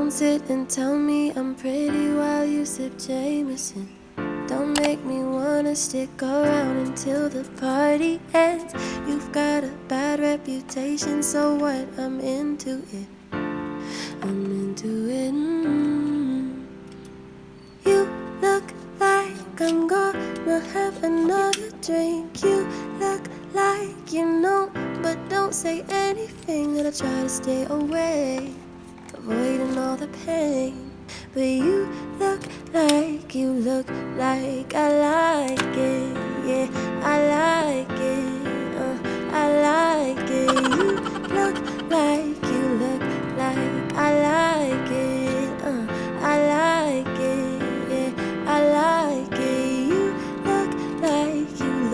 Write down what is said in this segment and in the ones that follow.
Don't sit and tell me I'm pretty while you sip Jameson. Don't make me wanna stick around until the party ends. You've got a bad reputation, so what? I'm into it. I'm into it. You look like I'm gonna have another drink. You look like you know, but don't say anything. That I try to stay away, avoiding all the pain. But you look like I like it. Yeah, I like it. I like it. You look like I like it. I like it. Yeah, I like it. You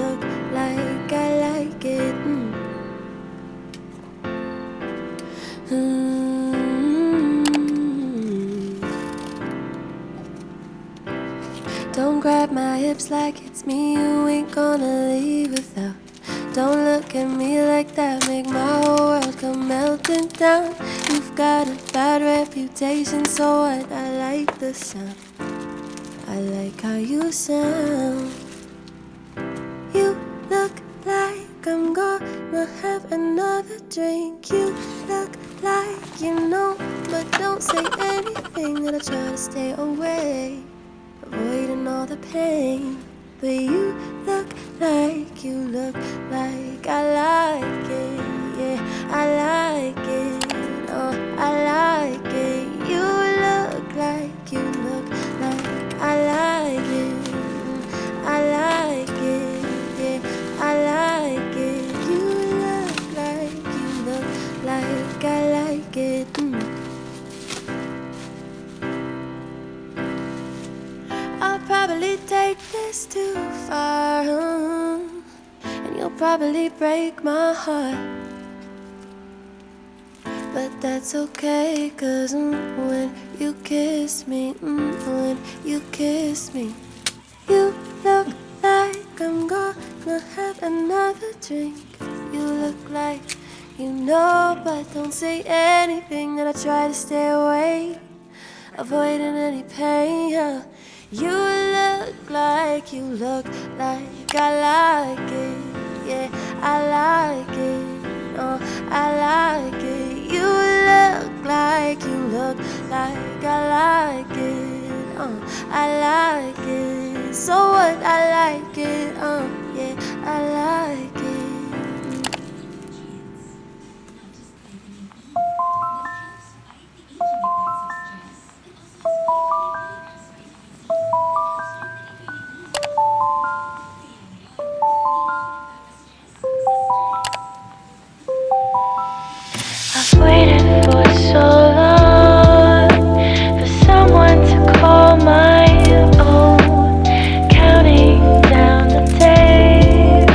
look like I like it. Don't grab my hips like it's me you ain't gonna leave without. Don't look at me like that, make my whole world come melting down. You've got a bad reputation, so what? I like the sound, I like how you sound. You look like I'm gonna have another drink. You look like you know, but don't say anything. That I try to stay away, avoiding all the pain. But you look like I like it. Yeah, I like it. Oh, I like it. You look like I like it. I like it. Yeah, I like it. You look like I like it. I'll probably take this too far, and you'll probably break my heart. But that's okay, 'cause when you kiss me, when you kiss me, you look like I'm gonna have another drink. You look like you know, but don't say anything. That I try to stay away, avoiding any pain. You look like I like it. Yeah, I like it. Oh, I like it. You look like I like it. I like it. So what? I like it. Yeah, I like it. I've waited for so long for someone to call my own, counting down the days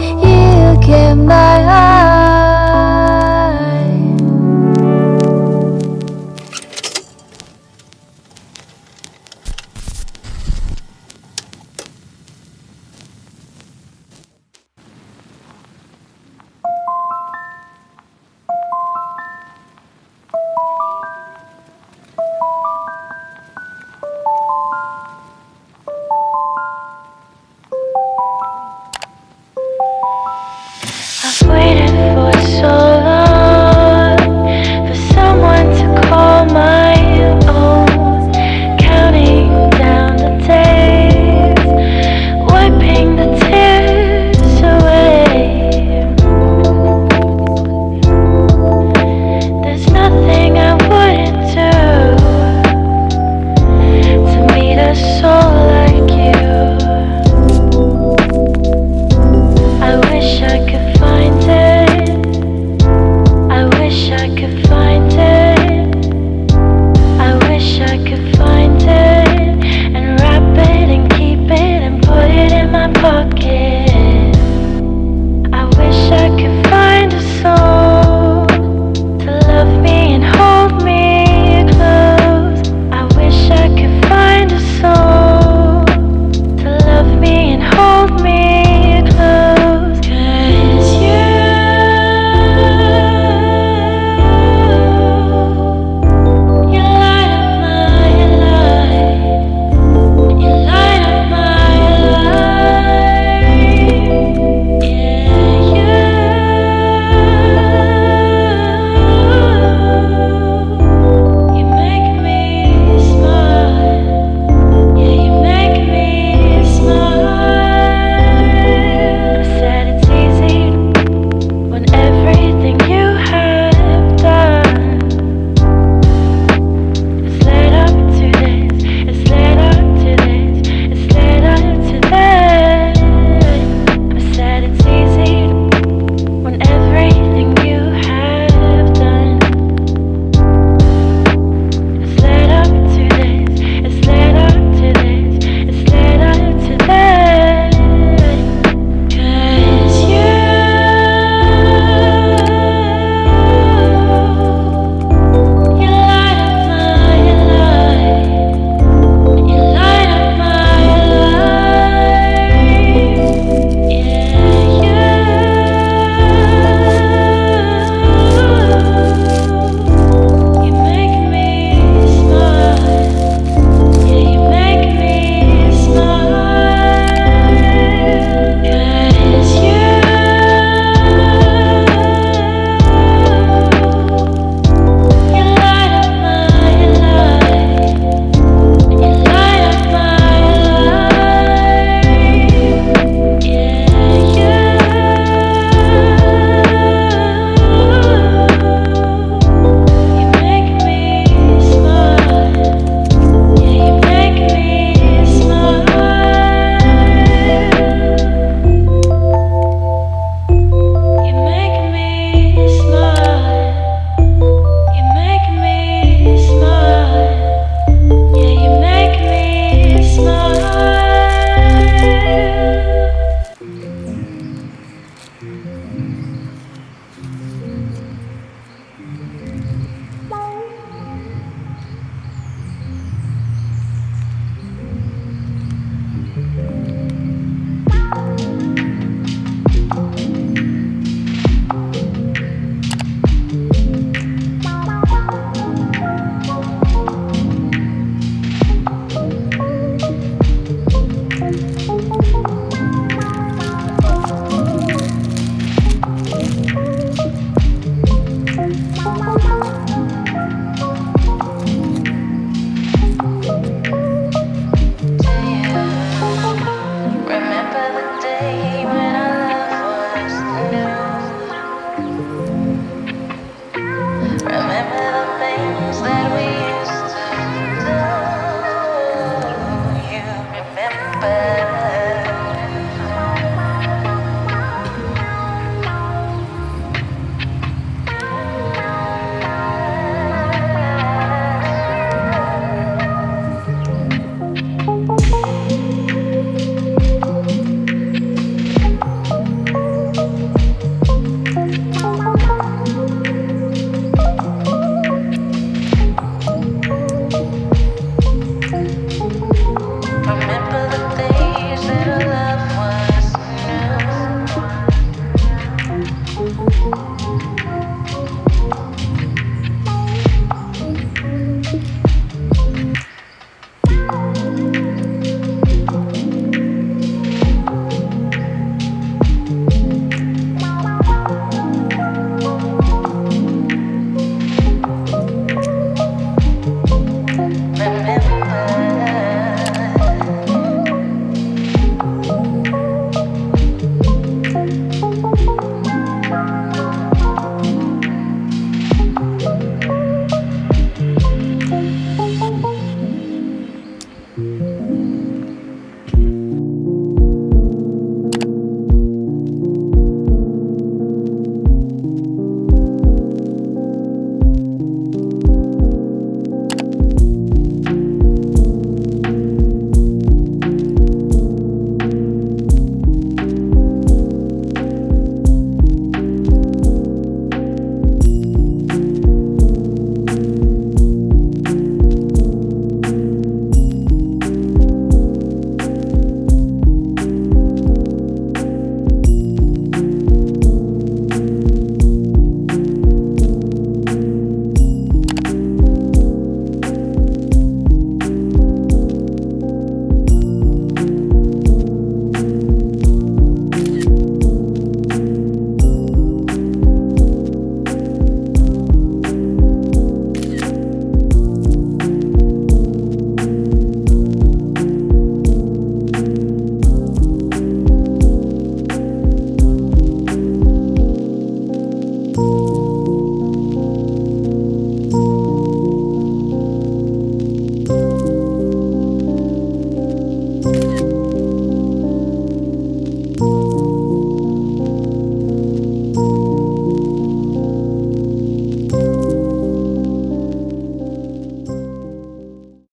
You get my